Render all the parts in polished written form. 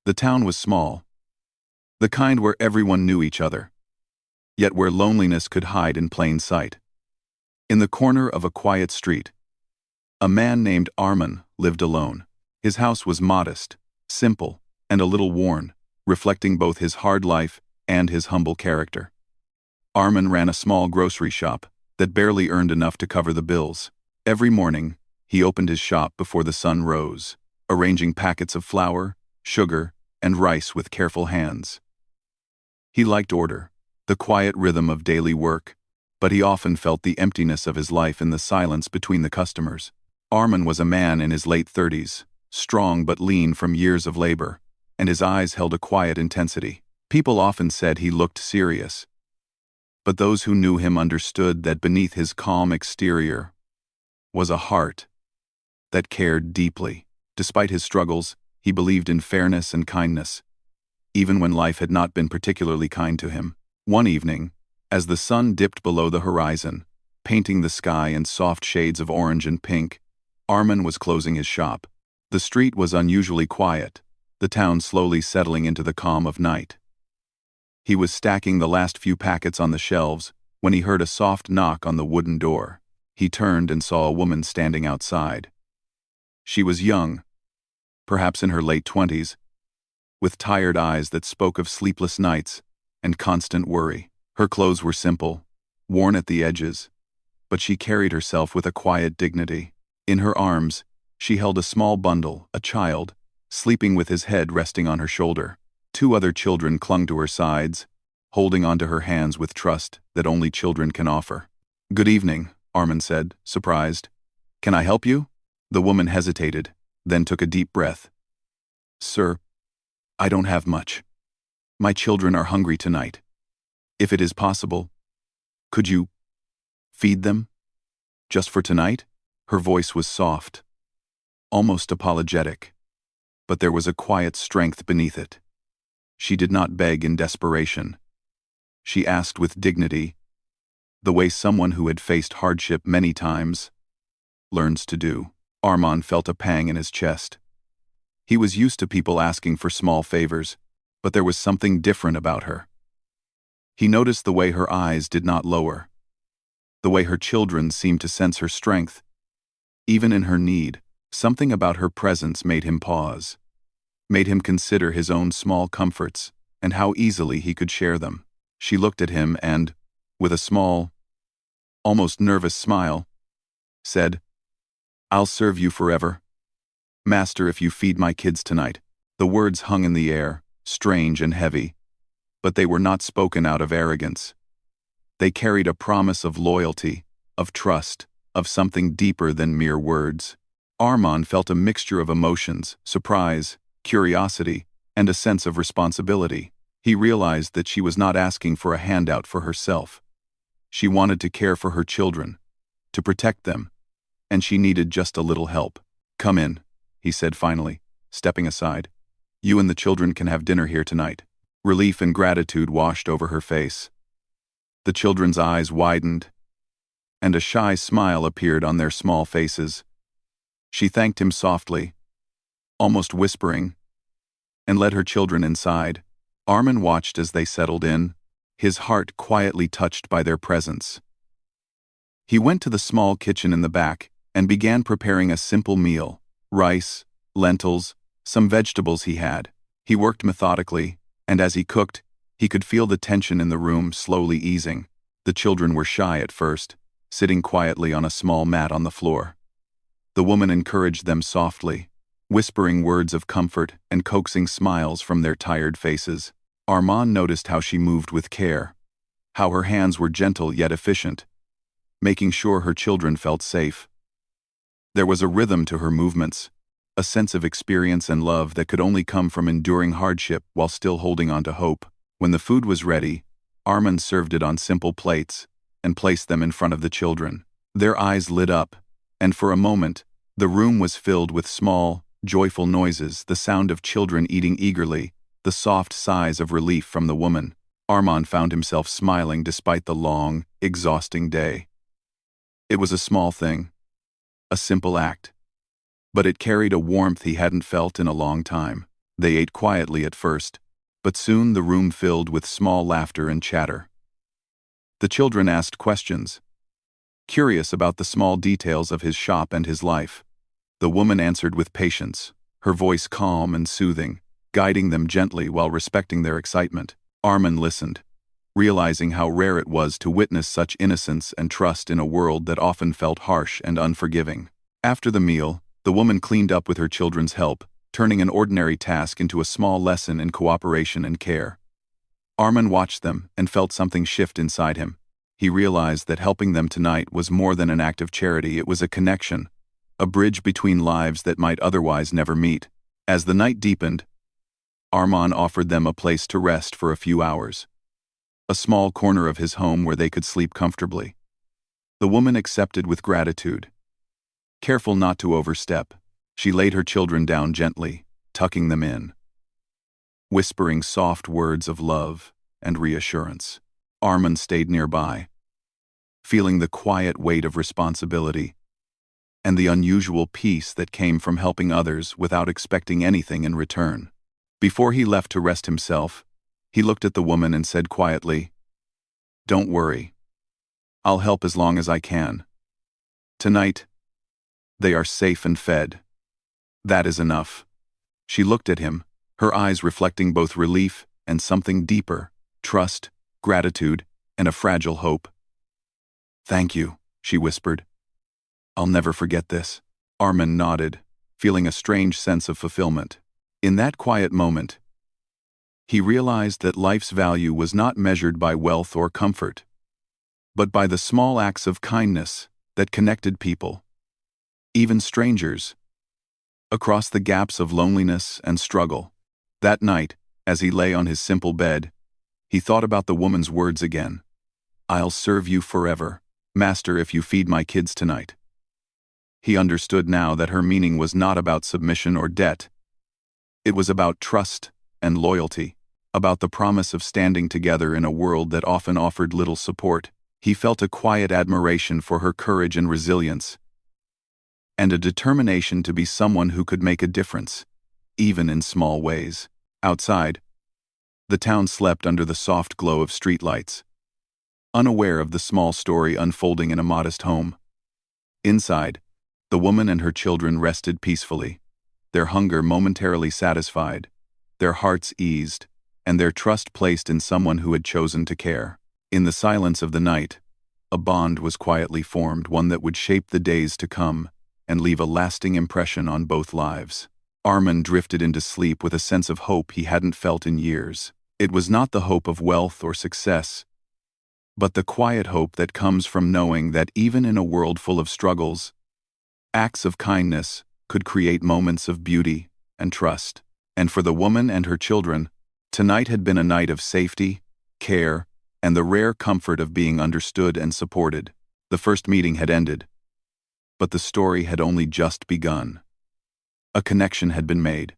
The town was small, the kind where everyone knew each other, yet where loneliness could hide in plain sight. In the corner of a quiet street, a man named Arman lived alone. His house was modest, simple, and a little worn, reflecting both his hard life and his humble character. Arman ran a small grocery shop that barely earned enough to cover the bills. Every morning, he opened his shop before the sun rose, arranging packets of flour, sugar, and rice with careful hands. He liked order, the quiet rhythm of daily work, but he often felt the emptiness of his life in the silence between the customers. Arman was a man in his late 30s, strong but lean from years of labor, and his eyes held a quiet intensity. People often said he looked serious, but those who knew him understood that beneath his calm exterior was a heart that cared deeply. Despite his struggles, he believed in fairness and kindness, even when life had not been particularly kind to him. One evening, as the sun dipped below the horizon, painting the sky in soft shades of orange and pink, Arman was closing his shop. The street was unusually quiet, the town slowly settling into the calm of night. He was stacking the last few packets on the shelves when he heard a soft knock on the wooden door. He turned and saw a woman standing outside. She was young, perhaps in her late 20s, with tired eyes that spoke of sleepless nights and constant worry. Her clothes were simple, worn at the edges, but she carried herself with a quiet dignity. In her arms, she held a small bundle, a child, sleeping with his head resting on her shoulder. Two other children clung to her sides, holding onto her hands with trust that only children can offer. "Good evening," Arman said, surprised. "Can I help you?" The woman hesitated, then took a deep breath. "Sir, I don't have much. My children are hungry tonight. If it is possible, could you feed them? Just for tonight?" Her voice was soft, almost apologetic, but there was a quiet strength beneath it. She did not beg in desperation. She asked with dignity, the way someone who had faced hardship many times learns to do. Arman felt a pang in his chest. He was used to people asking for small favors, but there was something different about her. He noticed the way her eyes did not lower, the way her children seemed to sense her strength. Even in her need, something about her presence made him pause, made him consider his own small comforts and how easily he could share them. She looked at him and, with a small, almost nervous smile, said, "I'll serve you forever, Master, if you feed my kids tonight." The words hung in the air, strange and heavy, but they were not spoken out of arrogance. They carried a promise of loyalty, of trust, of something deeper than mere words. Arman felt a mixture of emotions, surprise, curiosity, and a sense of responsibility. He realized that she was not asking for a handout for herself. She wanted to care for her children, to protect them, and she needed just a little help. "Come in," he said finally, stepping aside. "You and the children can have dinner here tonight." Relief and gratitude washed over her face. The children's eyes widened, and a shy smile appeared on their small faces. She thanked him softly, almost whispering, and led her children inside. Arman watched as they settled in, his heart quietly touched by their presence. He went to the small kitchen in the back and began preparing a simple meal: rice, lentils, some vegetables he had. He worked methodically, and as he cooked, he could feel the tension in the room slowly easing. The children were shy at first, sitting quietly on a small mat on the floor. The woman encouraged them softly, whispering words of comfort and coaxing smiles from their tired faces. Arman noticed how she moved with care, how her hands were gentle yet efficient, making sure her children felt safe. There was a rhythm to her movements, a sense of experience and love that could only come from enduring hardship while still holding on to hope. When the food was ready, Arman served it on simple plates and placed them in front of the children. Their eyes lit up, and for a moment, the room was filled with small, joyful noises, the sound of children eating eagerly, the soft sighs of relief from the woman. Arman found himself smiling despite the long, exhausting day. It was a small thing, a simple act, but it carried a warmth he hadn't felt in a long time. They ate quietly at first, but soon the room filled with small laughter and chatter. The children asked questions, curious about the small details of his shop and his life. The woman answered with patience, her voice calm and soothing, guiding them gently while respecting their excitement. Armin listened, realizing how rare it was to witness such innocence and trust in a world that often felt harsh and unforgiving. After the meal, the woman cleaned up with her children's help, turning an ordinary task into a small lesson in cooperation and care. Armin watched them and felt something shift inside him. He realized that helping them tonight was more than an act of charity, it was a connection, a bridge between lives that might otherwise never meet. As the night deepened, Armin offered them a place to rest for a few hours, a small corner of his home where they could sleep comfortably. The woman accepted with gratitude. Careful not to overstep, she laid her children down gently, tucking them in, whispering soft words of love and reassurance. Armin stayed nearby, feeling the quiet weight of responsibility and the unusual peace that came from helping others without expecting anything in return. Before he left to rest himself, he looked at the woman and said quietly, "Don't worry. I'll help as long as I can. Tonight, they are safe and fed. That is enough." She looked at him, her eyes reflecting both relief and something deeper, trust, gratitude, and a fragile hope. "Thank you," she whispered. "I'll never forget this." Armin nodded, feeling a strange sense of fulfillment. In that quiet moment, he realized that life's value was not measured by wealth or comfort, but by the small acts of kindness that connected people, even strangers, across the gaps of loneliness and struggle. That night, as he lay on his simple bed, he thought about the woman's words again. "I'll serve you forever, Master, if you feed my kids tonight." He understood now that her meaning was not about submission or debt. It was about trust and loyalty, about the promise of standing together in a world that often offered little support. He felt a quiet admiration for her courage and resilience, and a determination to be someone who could make a difference, even in small ways. Outside, the town slept under the soft glow of streetlights, unaware of the small story unfolding in a modest home. Inside, the woman and her children rested peacefully, their hunger momentarily satisfied, their hearts eased, and their trust placed in someone who had chosen to care. In the silence of the night, a bond was quietly formed, one that would shape the days to come and leave a lasting impression on both lives. Armin drifted into sleep with a sense of hope he hadn't felt in years. It was not the hope of wealth or success, but the quiet hope that comes from knowing that even in a world full of struggles, acts of kindness could create moments of beauty and trust. And for the woman and her children, tonight had been a night of safety, care, and the rare comfort of being understood and supported. The first meeting had ended, but the story had only just begun. A connection had been made,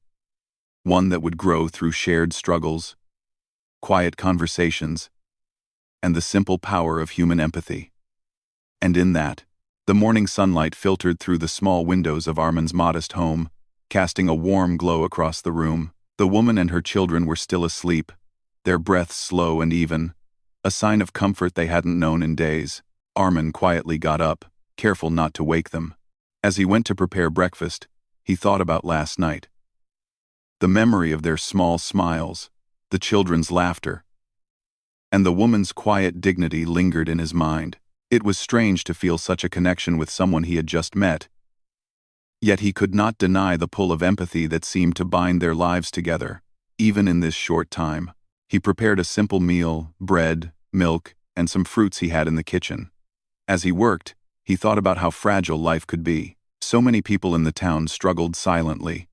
one that would grow through shared struggles, quiet conversations, and the simple power of human empathy. And in that, the morning sunlight filtered through the small windows of Armin's modest home, casting a warm glow across the room. The woman and her children were still asleep, their breaths slow and even, a sign of comfort they hadn't known in days. Armin quietly got up, careful not to wake them. As he went to prepare breakfast, he thought about last night. The memory of their small smiles, the children's laughter, and the woman's quiet dignity lingered in his mind. It was strange to feel such a connection with someone he had just met, yet he could not deny the pull of empathy that seemed to bind their lives together, even in this short time. He prepared a simple meal, bread, milk, and some fruits he had in the kitchen. As he worked, he thought about how fragile life could be. So many people in the town struggled silently,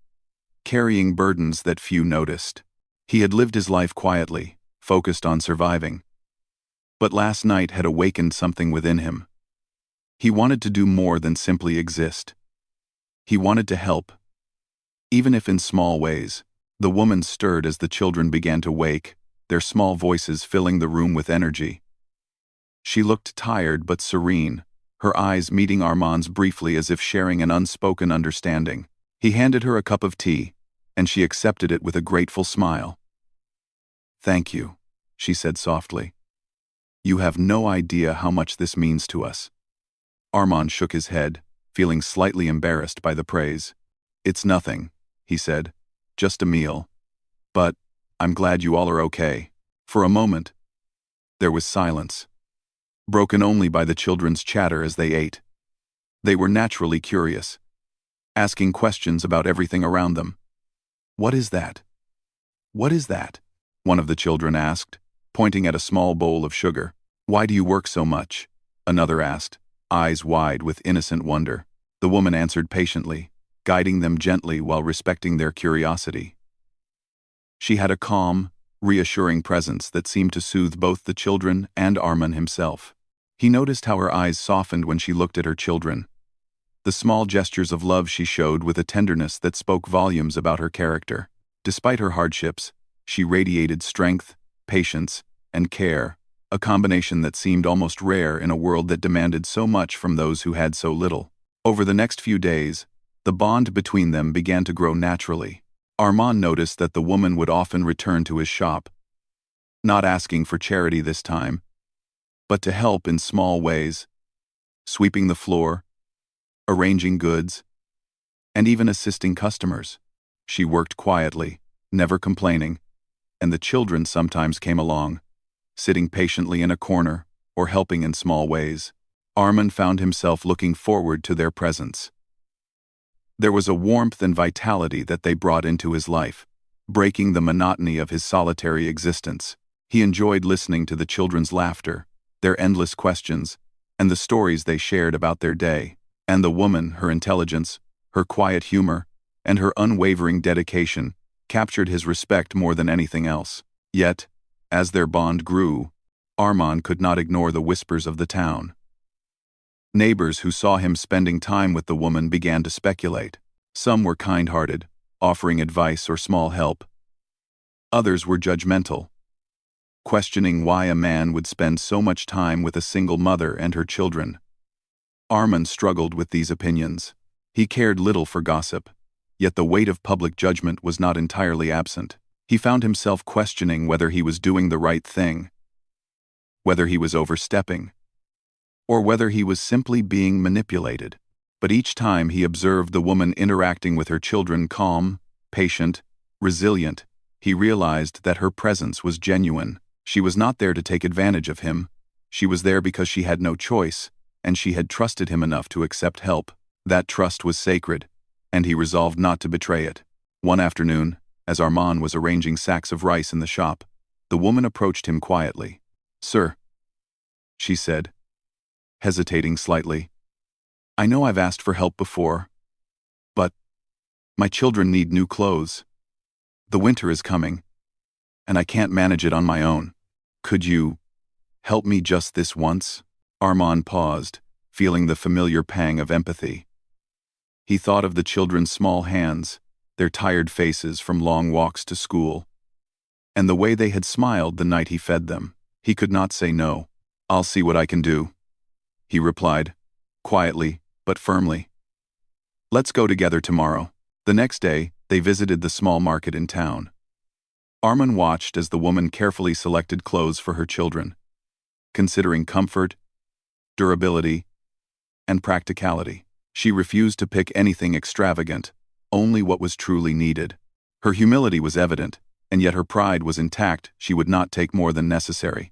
carrying burdens that few noticed. He had lived his life quietly, focused on surviving. But last night had awakened something within him. He wanted to do more than simply exist. He wanted to help, even if in small ways. The woman stirred as the children began to wake, their small voices filling the room with energy. She looked tired but serene, her eyes meeting Armin's briefly as if sharing an unspoken understanding. He handed her a cup of tea, and she accepted it with a grateful smile. "Thank you," she said softly. "You have no idea how much this means to us." Armand shook his head, feeling slightly embarrassed by the praise. "It's nothing," he said. "Just a meal. But I'm glad you all are okay." For a moment, there was silence, broken only by the children's chatter as they ate. They were naturally curious, asking questions about everything around them. "What is that? What is that?" one of the children asked, pointing at a small bowl of sugar. "Why do you work so much?" another asked, eyes wide with innocent wonder. The woman answered patiently, guiding them gently while respecting their curiosity. She had a calm, reassuring presence that seemed to soothe both the children and Armand himself. He noticed how her eyes softened when she looked at her children, the small gestures of love she showed with a tenderness that spoke volumes about her character. Despite her hardships, she radiated strength, patience, and care, a combination that seemed almost rare in a world that demanded so much from those who had so little. Over the next few days, the bond between them began to grow naturally. Armand noticed that the woman would often return to his shop, not asking for charity this time, but to help in small ways, sweeping the floor, arranging goods, and even assisting customers. She worked quietly, never complaining, and the children sometimes came along, sitting patiently in a corner or helping in small ways. Armand found himself looking forward to their presence. There was a warmth and vitality that they brought into his life, breaking the monotony of his solitary existence. He enjoyed listening to the children's laughter, their endless questions, and the stories they shared about their day. And the woman, her intelligence, her quiet humor, and her unwavering dedication captured his respect more than anything else. Yet, as their bond grew, Armand could not ignore the whispers of the town. Neighbors who saw him spending time with the woman began to speculate. Some were kind-hearted, offering advice or small help. Others were judgmental, questioning why a man would spend so much time with a single mother and her children. Armand struggled with these opinions. He cared little for gossip, yet the weight of public judgment was not entirely absent. He found himself questioning whether he was doing the right thing, whether he was overstepping, or whether he was simply being manipulated. But each time he observed the woman interacting with her children calm, patient, resilient, he realized that her presence was genuine. She was not there to take advantage of him. She was there because she had no choice, and she had trusted him enough to accept help. That trust was sacred, and he resolved not to betray it. One afternoon, as Armand was arranging sacks of rice in the shop, the woman approached him quietly. "Sir," she said, hesitating slightly, "I know I've asked for help before, but my children need new clothes. The winter is coming, and I can't manage it on my own. Could you help me just this once?" Armand paused, feeling the familiar pang of empathy. He thought of the children's small hands, their tired faces from long walks to school, and the way they had smiled the night he fed them. He could not say no. "I'll see what I can do," he replied, quietly but firmly. "Let's go together tomorrow." The next day, they visited the small market in town. Armand watched as the woman carefully selected clothes for her children, considering comfort, durability, and practicality. She refused to pick anything extravagant, only what was truly needed. Her humility was evident, and yet her pride was intact. She would not take more than necessary.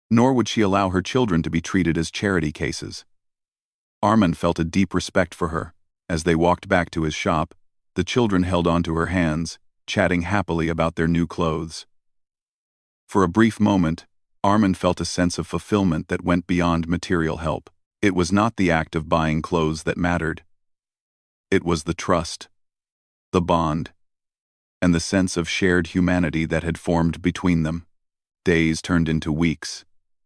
Nor would she allow her children to be treated as charity cases. Armand felt a deep respect for her. As they walked back to his shop, the children held onto her hands, chatting happily about their new clothes. For a brief moment, Armand felt a sense of fulfillment that went beyond material help. It was not the act of buying clothes that mattered. It was the trust, the bond, and the sense of shared humanity that had formed between them. Days turned into weeks,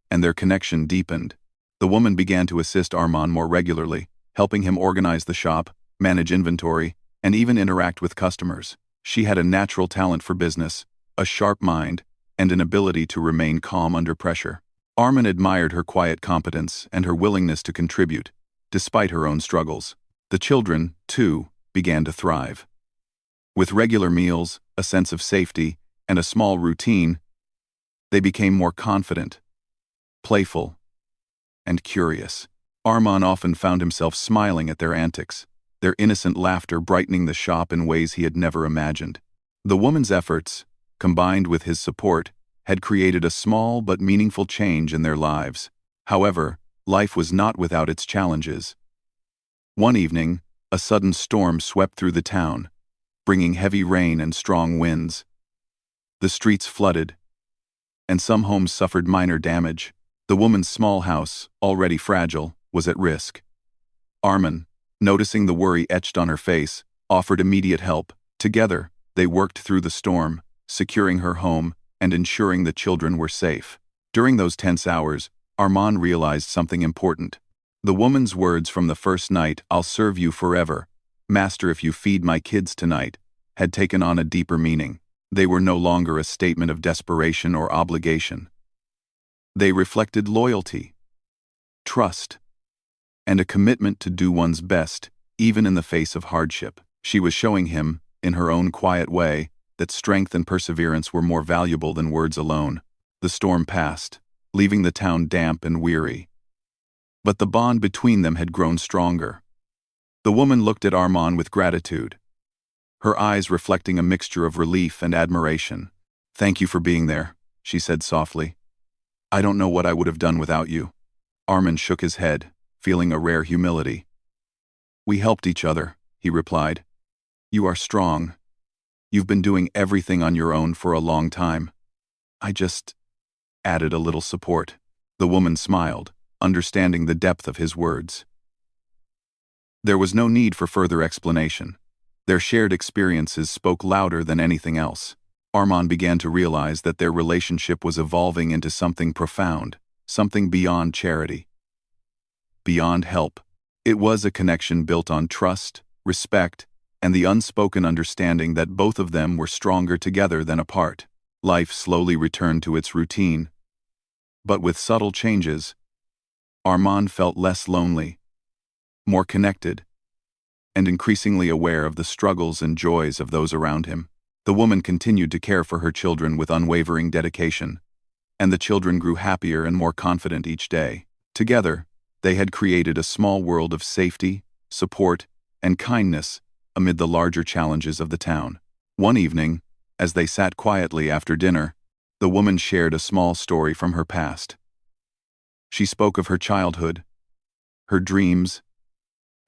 and their connection deepened. The woman began to assist Armand more regularly, helping him organize the shop, manage inventory, and even interact with customers. She had a natural talent for business, a sharp mind, and an ability to remain calm under pressure. Armand admired her quiet competence and her willingness to contribute, despite her own struggles. The children, too, began to thrive. With regular meals, a sense of safety, and a small routine, they became more confident, playful, and curious. Armand often found himself smiling at their antics, their innocent laughter brightening the shop in ways he had never imagined. The woman's efforts, combined with his support, had created a small but meaningful change in their lives. However, life was not without its challenges. One evening, a sudden storm swept through the town, bringing heavy rain and strong winds. The streets flooded, and some homes suffered minor damage. The woman's small house, already fragile, was at risk. Armand, noticing the worry etched on her face, offered immediate help. Together, they worked through the storm, securing her home and ensuring the children were safe. During those tense hours, Armand realized something important. The woman's words from the first night, "I'll serve you forever, Master, if you feed my kids tonight," had taken on a deeper meaning. They were no longer a statement of desperation or obligation. They reflected loyalty, trust, and a commitment to do one's best, even in the face of hardship. She was showing him, in her own quiet way, that strength and perseverance were more valuable than words alone. The storm passed, leaving the town damp and weary. But the bond between them had grown stronger. The woman looked at Armand with gratitude, her eyes reflecting a mixture of relief and admiration. "Thank you for being there," she said softly. "I don't know what I would have done without you." Armand shook his head, feeling a rare humility. "We helped each other," he replied. "You are strong. You've been doing everything on your own for a long time. I just added a little support." The woman smiled, understanding the depth of his words. There was no need for further explanation. Their shared experiences spoke louder than anything else. Armand began to realize that their relationship was evolving into something profound, something beyond charity, beyond help. It was a connection built on trust, respect, and the unspoken understanding that both of them were stronger together than apart. Life slowly returned to its routine. But with subtle changes, Armand felt less lonely, more connected, and increasingly aware of the struggles and joys of those around him. The woman continued to care for her children with unwavering dedication, and the children grew happier and more confident each day. Together, they had created a small world of safety, support, and kindness amid the larger challenges of the town. One evening, as they sat quietly after dinner, the woman shared a small story from her past. She spoke of her childhood, her dreams,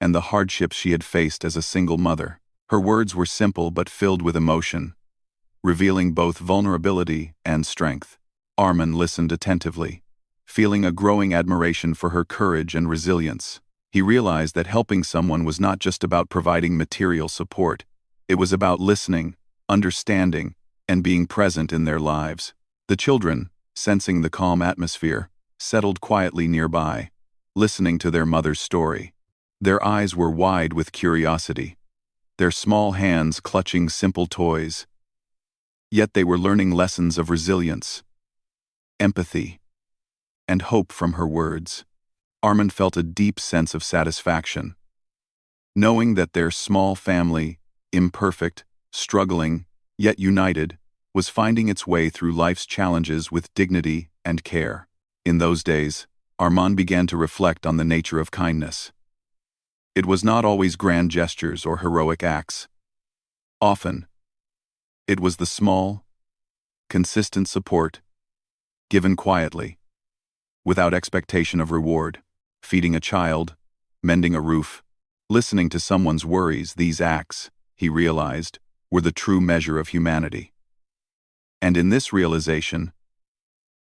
and the hardships she had faced as a single mother. Her words were simple but filled with emotion, revealing both vulnerability and strength. Armand listened attentively, feeling a growing admiration for her courage and resilience. He realized that helping someone was not just about providing material support. It was about listening, understanding, and being present in their lives. The children, sensing the calm atmosphere, settled quietly nearby, listening to their mother's story. Their eyes were wide with curiosity, their small hands clutching simple toys. Yet they were learning lessons of resilience, empathy, and hope from her words. Armand felt a deep sense of satisfaction, knowing that their small family, imperfect, struggling, yet united, was finding its way through life's challenges with dignity and care. In those days, Armand began to reflect on the nature of kindness. It was not always grand gestures or heroic acts. Often, it was the small, consistent support, given quietly, without expectation of reward. Feeding a child, mending a roof, listening to someone's worries. These acts, he realized, were the true measure of humanity. And in this realization,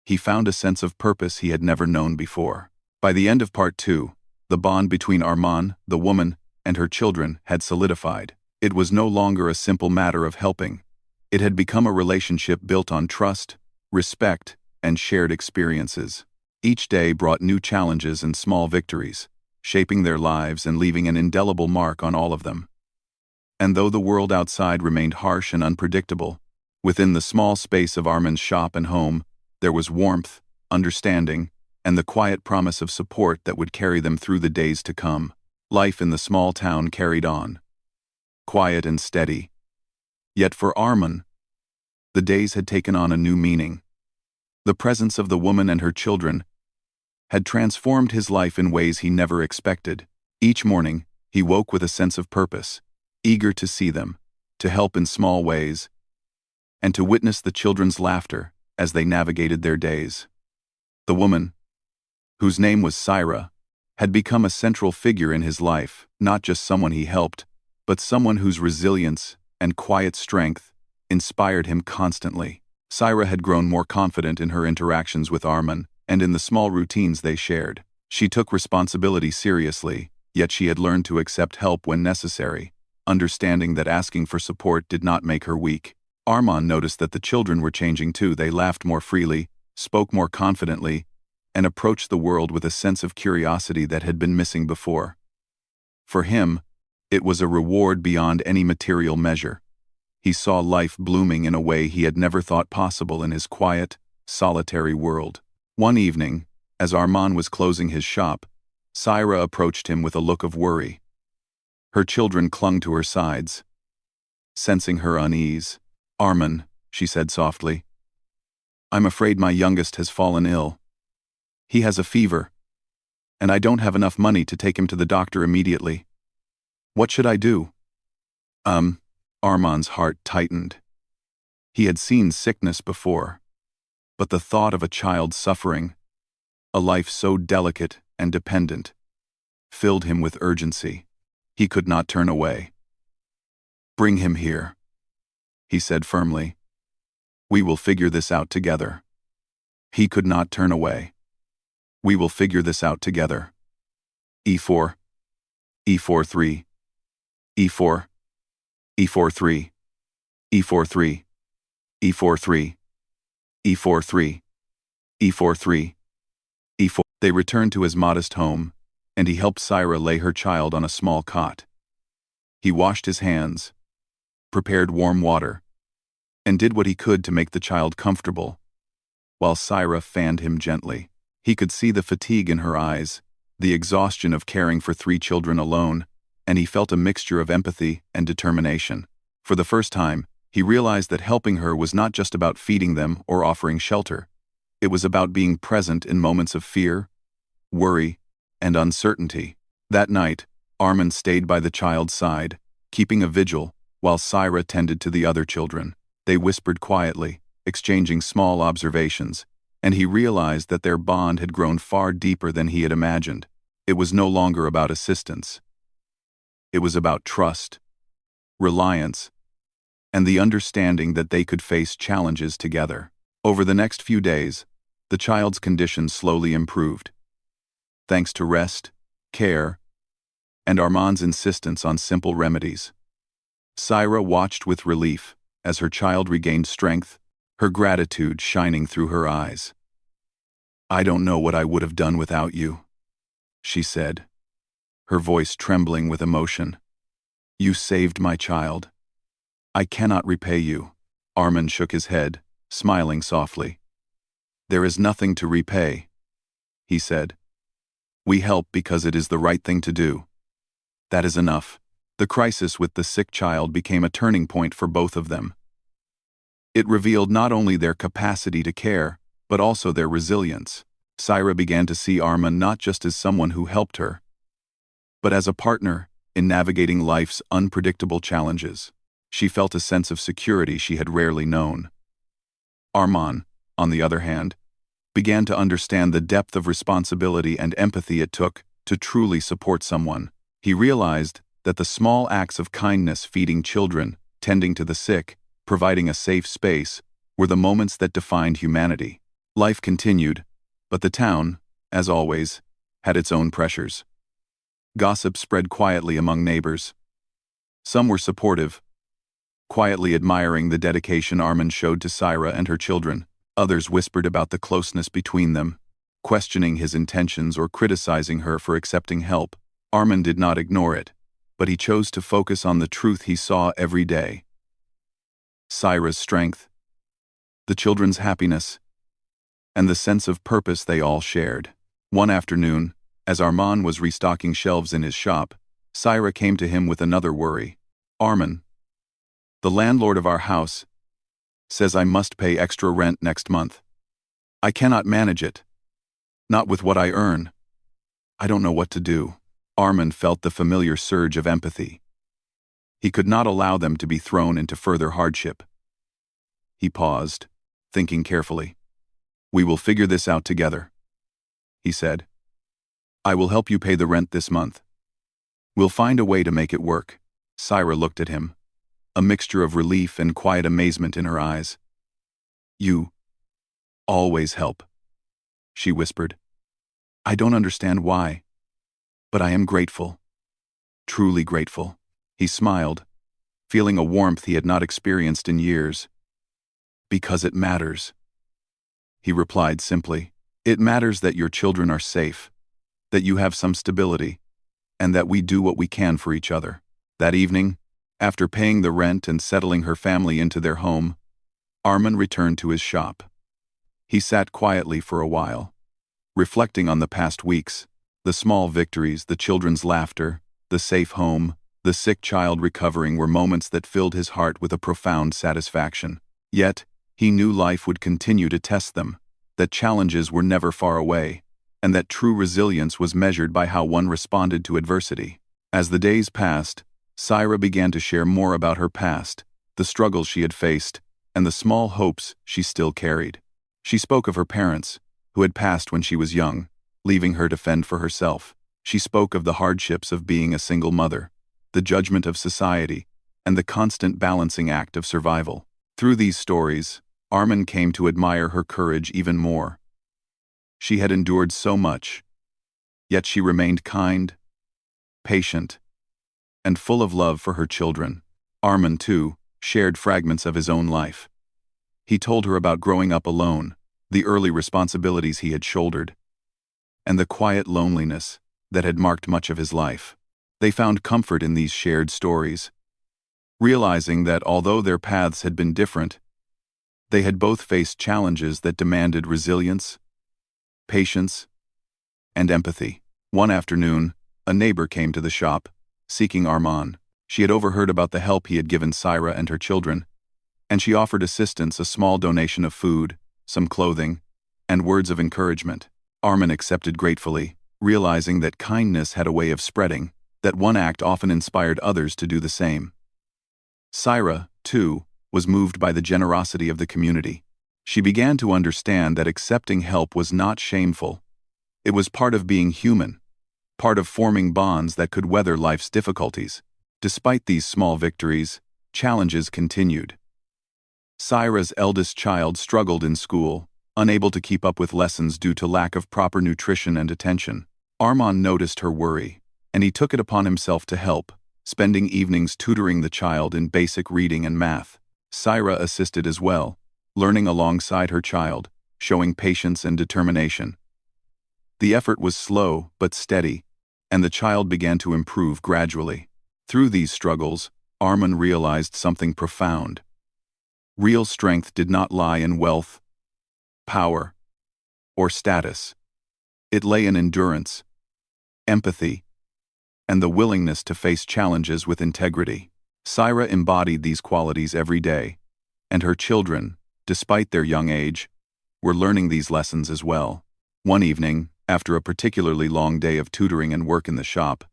he found a sense of purpose he had never known before. By the end of part 2, the bond between Armand, the woman, and her children had solidified. It was no longer a simple matter of helping. It had become a relationship built on trust, respect, and shared experiences. Each day brought new challenges and small victories, shaping their lives and leaving an indelible mark on all of them. And though the world outside remained harsh and unpredictable, within the small space of Armand's shop and home, there was warmth, understanding, and the quiet promise of support that would carry them through the days to come. Life in the small town carried on, quiet and steady, Yet for Armand, the days had taken on a new meaning. The presence of the woman and her children had transformed his life in ways he never expected. Each morning, he woke with a sense of purpose, eager to see them, to help in small ways, and to witness the children's laughter as they navigated their days. The woman, whose name was Syra, had become a central figure in his life, not just someone he helped, but someone whose resilience and quiet strength inspired him constantly. Syra had grown more confident in her interactions with Armand and in the small routines they shared. She took responsibility seriously, yet she had learned to accept help when necessary, understanding that asking for support did not make her weak. Armand noticed that the children were changing too. They laughed more freely, spoke more confidently, and approached the world with a sense of curiosity that had been missing before. For him, it was a reward beyond any material measure. He saw life blooming in a way he had never thought possible in his quiet, solitary world. One evening, as Armand was closing his shop, Syra approached him with a look of worry. Her children clung to her sides, sensing her unease. "Armand," she said softly, "I'm afraid my youngest has fallen ill. He has a fever, and I don't have enough money to take him to the doctor immediately. What should I do?" Armand's heart tightened. He had seen sickness before, but the thought of a child suffering, a life so delicate and dependent, filled him with urgency. He could not turn away. "Bring him here," he said firmly. "We will figure this out together." He could not turn away. "We will figure this out together." E4, E4-3, E4, E4-3, E4-3, E4-3, E4-3, E4-3, E4. They returned to his modest home, and he helped Syra lay her child on a small cot. He washed his hands, prepared warm water, and did what he could to make the child comfortable, while Syra fanned him gently. He could see the fatigue in her eyes, the exhaustion of caring for 3 children alone, and he felt a mixture of empathy and determination. For the first time, he realized that helping her was not just about feeding them or offering shelter. It was about being present in moments of fear, worry, and uncertainty. That night, Armand stayed by the child's side, keeping a vigil, while Syra tended to the other children. They whispered quietly, exchanging small observations, and he realized that their bond had grown far deeper than he had imagined. It was no longer about assistance. It was about trust, reliance, and the understanding that they could face challenges together. Over the next few days, the child's condition slowly improved, thanks to rest, care, and Armand's insistence on simple remedies. Syra watched with relief as her child regained strength, her gratitude shining through her eyes. "I don't know what I would have done without you," she said, her voice trembling with emotion. "You saved my child. I cannot repay you." Armand shook his head, smiling softly. "There is nothing to repay," he said. "We help because it is the right thing to do. That is enough." The crisis with the sick child became a turning point for both of them. It revealed not only their capacity to care, but also their resilience. Syra began to see Armand not just as someone who helped her, but as a partner in navigating life's unpredictable challenges. She felt a sense of security she had rarely known. Armand, on the other hand, began to understand the depth of responsibility and empathy it took to truly support someone. He realized that the small acts of kindness, feeding children, tending to the sick, providing a safe space, were the moments that defined humanity. Life continued, but the town, as always, had its own pressures. Gossip spread quietly among neighbors. Some were supportive, quietly admiring the dedication Armand showed to Syra and her children. Others whispered about the closeness between them, questioning his intentions or criticizing her for accepting help. Armand did not ignore it, but he chose to focus on the truth he saw every day. Syra's strength, the children's happiness, and the sense of purpose they all shared. One afternoon, as Armand was restocking shelves in his shop, Syra came to him with another worry. "Armand, The landlord of our house says I must pay extra rent next month. I cannot manage it. Not with what I earn. I don't know what to do. Armin felt the familiar surge of empathy. He could not allow them to be thrown into further hardship. He paused, thinking carefully. We will figure this out together, he said. I will help you pay the rent this month. We'll find a way to make it work. Syra looked at him, a mixture of relief and quiet amazement in her eyes. You always help, she whispered. I don't understand why, but I am grateful. Truly grateful. He smiled, feeling a warmth he had not experienced in years. Because it matters, he replied simply. It matters that your children are safe, that you have some stability, and that we do what we can for each other. That evening, after paying the rent and settling her family into their home, Armin returned to his shop. He sat quietly for a while, reflecting on the past weeks, the small victories, the children's laughter, the safe home, the sick child recovering were moments that filled his heart with a profound satisfaction. Yet, he knew life would continue to test them, that challenges were never far away, and that true resilience was measured by how one responded to adversity. As the days passed, Syra began to share more about her past, the struggles she had faced, and the small hopes she still carried. She spoke of her parents, who had passed when she was young, leaving her to fend for herself. She spoke of the hardships of being a single mother, the judgment of society, and the constant balancing act of survival. Through these stories, Armin came to admire her courage even more. She had endured so much, yet she remained kind, patient, and full of love for her children. Armin, too, shared fragments of his own life. He told her about growing up alone, the early responsibilities he had shouldered, and the quiet loneliness that had marked much of his life. They found comfort in these shared stories, realizing that although their paths had been different, they had both faced challenges that demanded resilience, patience, and empathy. One afternoon, a neighbor came to the shop, seeking Armin. She had overheard about the help he had given Syra and her children, and she offered assistance, a small donation of food, some clothing, and words of encouragement. Armin accepted gratefully, realizing that kindness had a way of spreading, that one act often inspired others to do the same. Syra, too, was moved by the generosity of the community. She began to understand that accepting help was not shameful. It was part of being human, part of forming bonds that could weather life's difficulties. Despite these small victories, challenges continued. Syra's eldest child struggled in school, unable to keep up with lessons due to lack of proper nutrition and attention. Armin noticed her worry, and he took it upon himself to help, spending evenings tutoring the child in basic reading and math. Syra assisted as well, learning alongside her child, showing patience and determination. The effort was slow but steady, and the child began to improve gradually. Through these struggles, Armin realized something profound. Real strength did not lie in wealth, power, or status. It lay in endurance, empathy, and the willingness to face challenges with integrity. Syra embodied these qualities every day, and her children, despite their young age, were learning these lessons as well. One evening, after a particularly long day of tutoring and work in the shop,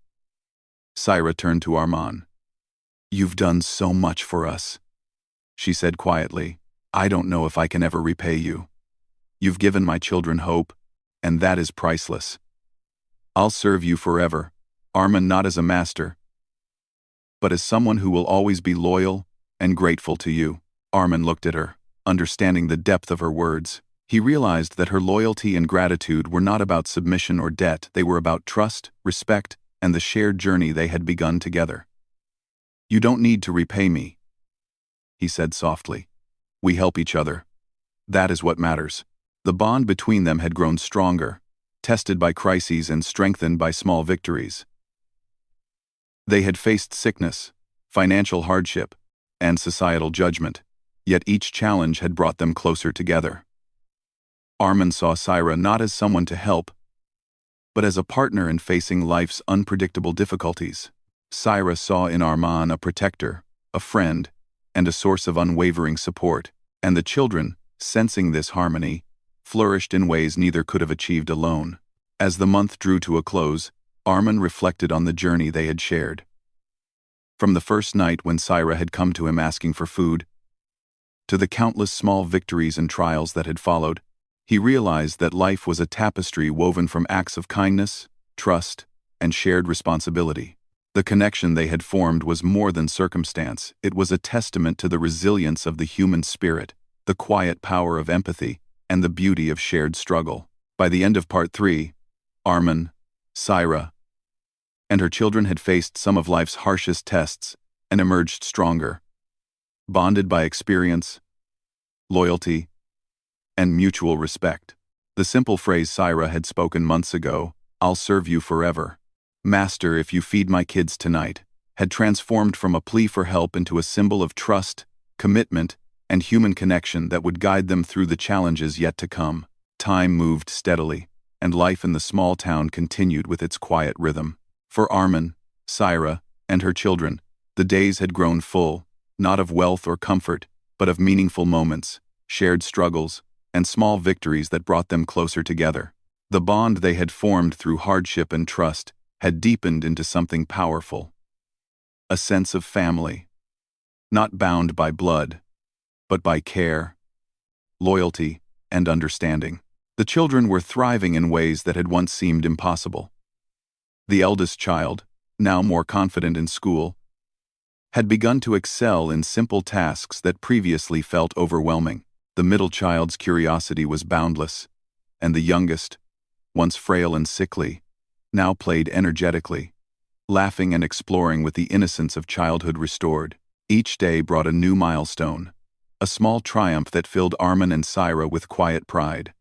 Syra turned to Armin. "You've done so much for us," she said quietly. "I don't know if I can ever repay you. You've given my children hope, and that is priceless. I'll serve you forever, Armin, not as a master, but as someone who will always be loyal and grateful to you." Armin looked at her, understanding the depth of her words. He realized that her loyalty and gratitude were not about submission or debt, they were about trust, respect, and the shared journey they had begun together. "You don't need to repay me," he said softly. "We help each other. That is what matters." The bond between them had grown stronger, tested by crises and strengthened by small victories. They had faced sickness, financial hardship, and societal judgment, yet each challenge had brought them closer together. Armin saw Syra not as someone to help, but as a partner in facing life's unpredictable difficulties. Syra saw in Armin a protector, a friend, and a source of unwavering support, and the children, sensing this harmony, flourished in ways neither could have achieved alone. As the month drew to a close, Armin reflected on the journey they had shared. From the first night when Syra had come to him asking for food, to the countless small victories and trials that had followed, he realized that life was a tapestry woven from acts of kindness, trust, and shared responsibility. The connection they had formed was more than circumstance. It was a testament to the resilience of the human spirit, the quiet power of empathy, and the beauty of shared struggle. By the end of Part 3, Armin, Syra, and her children had faced some of life's harshest tests and emerged stronger, bonded by experience, loyalty, and mutual respect. The simple phrase Syra had spoken months ago, "I'll serve you forever, Master, if you feed my kids tonight," had transformed from a plea for help into a symbol of trust, commitment, and human connection that would guide them through the challenges yet to come. Time moved steadily, and life in the small town continued with its quiet rhythm. For Armin, Syra, and her children, the days had grown full, not of wealth or comfort, but of meaningful moments, shared struggles, and small victories that brought them closer together. The bond they had formed through hardship and trust had deepened into something powerful. A sense of family, not bound by blood, but by care, loyalty, and understanding. The children were thriving in ways that had once seemed impossible. The eldest child, now more confident in school, had begun to excel in simple tasks that previously felt overwhelming. The middle child's curiosity was boundless, and the youngest, once frail and sickly, now played energetically, laughing and exploring with the innocence of childhood restored. Each day brought a new milestone, a small triumph that filled Armin and Syra with quiet pride.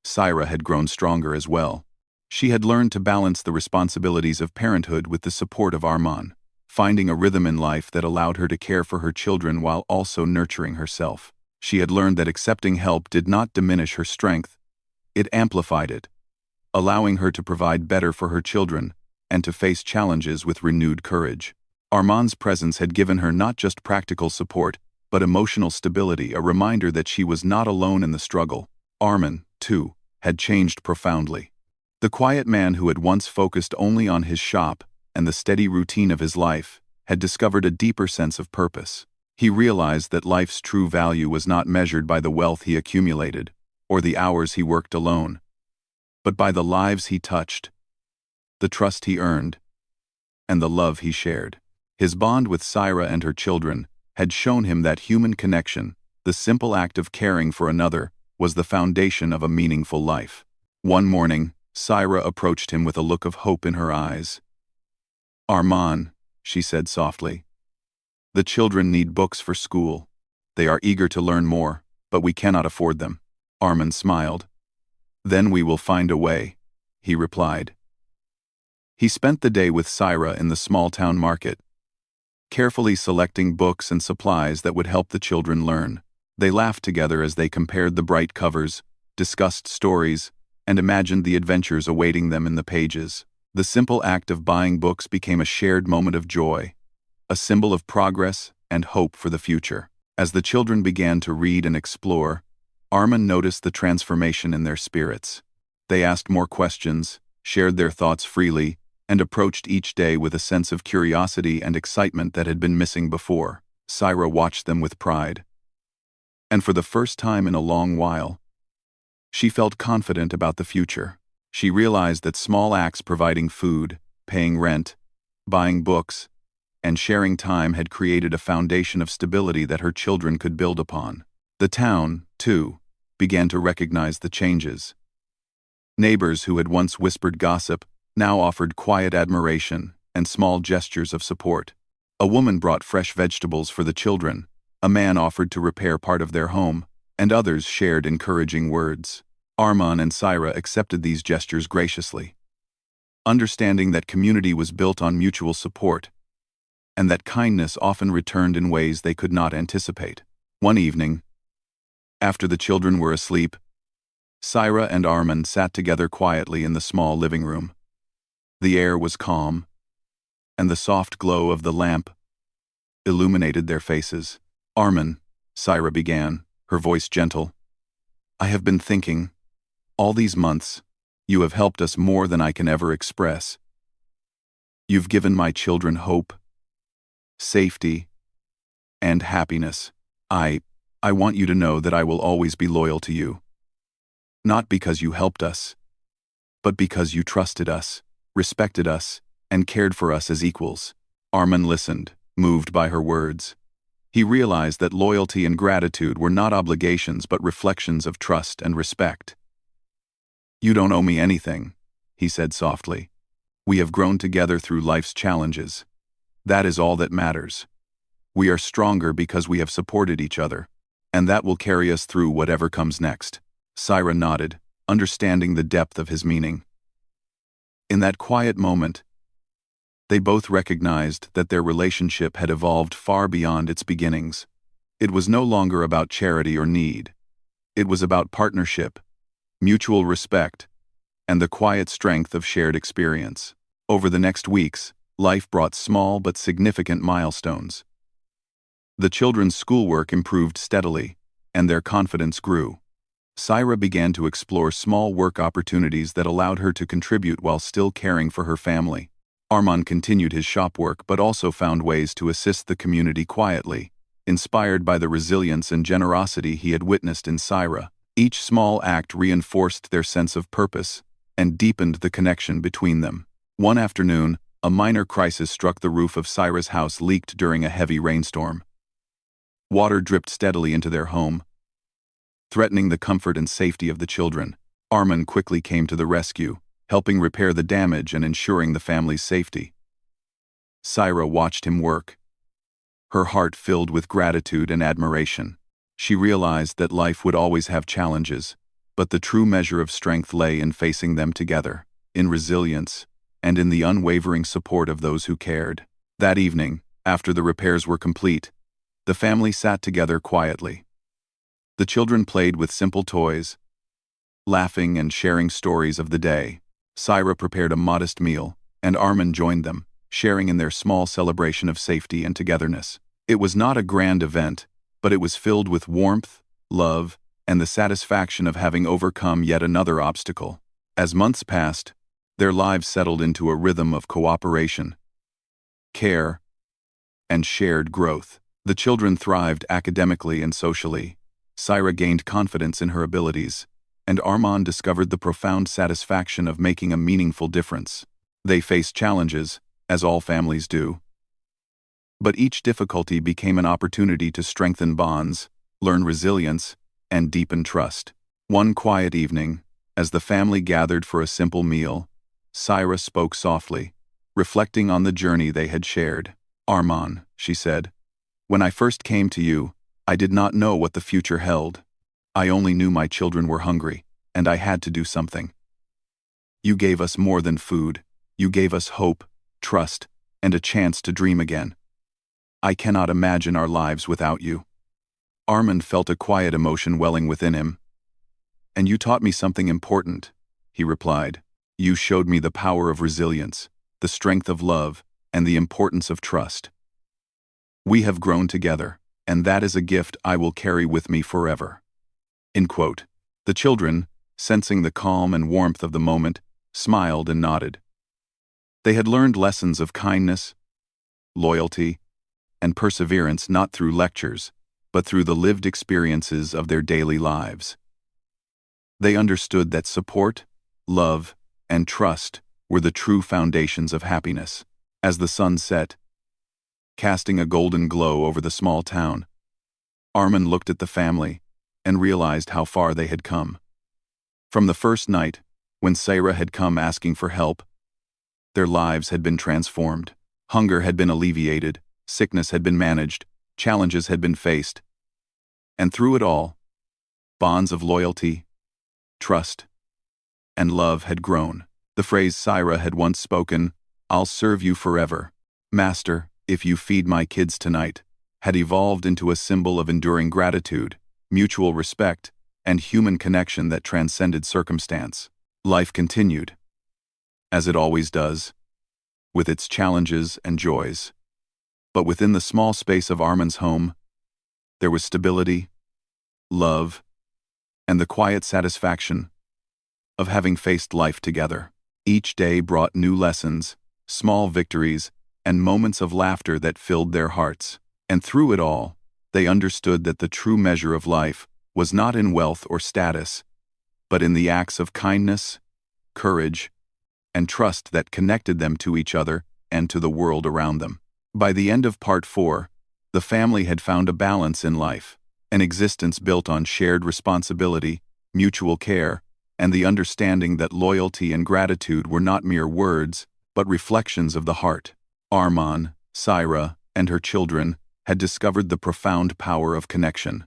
Syra had grown stronger as well. She had learned to balance the responsibilities of parenthood with the support of Armin, finding a rhythm in life that allowed her to care for her children while also nurturing herself. She had learned that accepting help did not diminish her strength, it amplified it, allowing her to provide better for her children and to face challenges with renewed courage. Armin's presence had given her not just practical support, but emotional stability, a reminder that she was not alone in the struggle. Armin, too, had changed profoundly. The quiet man who had once focused only on his shop and the steady routine of his life had discovered a deeper sense of purpose. He realized that life's true value was not measured by the wealth he accumulated or the hours he worked alone, but by the lives he touched, the trust he earned, and the love he shared. His bond with Syra and her children had shown him that human connection, the simple act of caring for another, was the foundation of a meaningful life. One morning, Syra approached him with a look of hope in her eyes. "Armin," she said softly, "the children need books for school. They are eager to learn more, but we cannot afford them." Armin smiled. "Then we will find a way," he replied. He spent the day with Syra in the small-town market, carefully selecting books and supplies that would help the children learn. They laughed together as they compared the bright covers, discussed stories, and imagined the adventures awaiting them in the pages. The simple act of buying books became a shared moment of joy, a symbol of progress and hope for the future. As the children began to read and explore, Armin noticed the transformation in their spirits. They asked more questions, shared their thoughts freely, and approached each day with a sense of curiosity and excitement that had been missing before. Syra watched them with pride, and for the first time in a long while, she felt confident about the future. She realized that small acts providing food, paying rent, buying books, and sharing time had created a foundation of stability that her children could build upon. The town, too, began to recognize the changes. Neighbors who had once whispered gossip now offered quiet admiration and small gestures of support. A woman brought fresh vegetables for the children, a man offered to repair part of their home, and others shared encouraging words. Armin and Syra accepted these gestures graciously, understanding that community was built on mutual support, and that kindness often returned in ways they could not anticipate. One evening, after the children were asleep, Syra and Armin sat together quietly in the small living room. The air was calm, and the soft glow of the lamp illuminated their faces. Armin, Syra began, her voice gentle. I have been thinking, all these months, you have helped us more than I can ever express. You've given my children hope, safety, and happiness. I want you to know that I will always be loyal to you. Not because you helped us, but because you trusted us, respected us, and cared for us as equals. Armin listened, moved by her words. He realized that loyalty and gratitude were not obligations but reflections of trust and respect. You don't owe me anything, he said softly. We have grown together through life's challenges. That is all that matters. We are stronger because we have supported each other, and that will carry us through whatever comes next. Syra nodded, understanding the depth of his meaning. In that quiet moment, they both recognized that their relationship had evolved far beyond its beginnings. It was no longer about charity or need. It was about partnership, mutual respect, and the quiet strength of shared experience. Over the next weeks, life brought small but significant milestones. The children's schoolwork improved steadily, and their confidence grew. Syra began to explore small work opportunities that allowed her to contribute while still caring for her family. Armin continued his shop work but also found ways to assist the community quietly, inspired by the resilience and generosity he had witnessed in Syra. Each small act reinforced their sense of purpose and deepened the connection between them. One afternoon, a minor crisis struck the roof of Syra's house leaked during a heavy rainstorm. Water dripped steadily into their home, threatening the comfort and safety of the children. Armin quickly came to the rescue, helping repair the damage and ensuring the family's safety. Syra watched him work, her heart filled with gratitude and admiration. She realized that life would always have challenges, but the true measure of strength lay in facing them together, in resilience, and in the unwavering support of those who cared. That evening, after the repairs were complete, the family sat together quietly. The children played with simple toys, laughing and sharing stories of the day. Syra prepared a modest meal, and Armin joined them, sharing in their small celebration of safety and togetherness. It was not a grand event, but it was filled with warmth, love, and the satisfaction of having overcome yet another obstacle. As months passed, their lives settled into a rhythm of cooperation, care, and shared growth. The children thrived academically and socially. Syra gained confidence in her abilities, and Armin discovered the profound satisfaction of making a meaningful difference. They faced challenges, as all families do. But each difficulty became an opportunity to strengthen bonds, learn resilience, and deepen trust. One quiet evening, as the family gathered for a simple meal, Syra spoke softly, reflecting on the journey they had shared. Armin, she said, when I first came to you, I did not know what the future held. I only knew my children were hungry, and I had to do something. You gave us more than food. You gave us hope, trust, and a chance to dream again. I cannot imagine our lives without you. Armin felt a quiet emotion welling within him. And you taught me something important, he replied. You showed me the power of resilience, the strength of love, and the importance of trust. We have grown together, and that is a gift I will carry with me forever. End quote. The children, sensing the calm and warmth of the moment, smiled and nodded. They had learned lessons of kindness, loyalty, and perseverance not through lectures, but through the lived experiences of their daily lives. They understood that support, love, and trust were the true foundations of happiness. As the sun set, casting a golden glow over the small town, Armin looked at the family and realized how far they had come. From the first night, when Syra had come asking for help, their lives had been transformed. Hunger had been alleviated, sickness had been managed, challenges had been faced. And through it all, bonds of loyalty, trust, and love had grown. The phrase Syra had once spoken, "I'll serve you forever, Master, if you feed my kids tonight," had evolved into a symbol of enduring gratitude, mutual respect, and human connection that transcended circumstance. Life continued, as it always does, with its challenges and joys. But within the small space of Armin's home, There was stability, love, and the quiet satisfaction of having faced life together. Each day brought new lessons, small victories, and moments of laughter that filled their hearts. And through it all, they understood that the true measure of life was not in wealth or status, but in the acts of kindness, courage, and trust that connected them to each other and to the world around them. By the end of Part 4, the family had found a balance in life, an existence built on shared responsibility, mutual care, and the understanding that loyalty and gratitude were not mere words, but reflections of the heart. Arman, Syra, and her children had discovered the profound power of connection,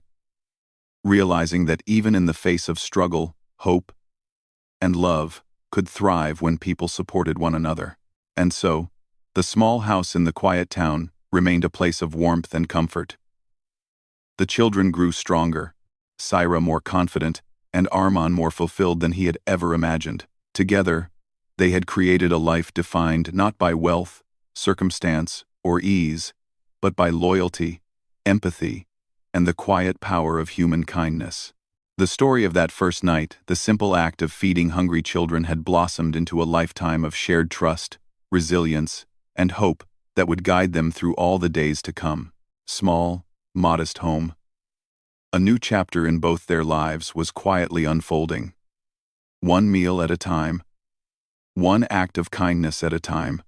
realizing that even in the face of struggle, hope, and love could thrive when people supported one another. And so, the small house in the quiet town remained a place of warmth and comfort. The children grew stronger, Syra more confident, and Arman more fulfilled than he had ever imagined. Together, they had created a life defined not by wealth, circumstance, or ease, but by loyalty, empathy, and the quiet power of human kindness. The story of that first night, the simple act of feeding hungry children, had blossomed into a lifetime of shared trust, resilience, and hope that would guide them through all the days to come. Small, modest home. A new chapter in both their lives was quietly unfolding. One meal at a time, one act of kindness at a time,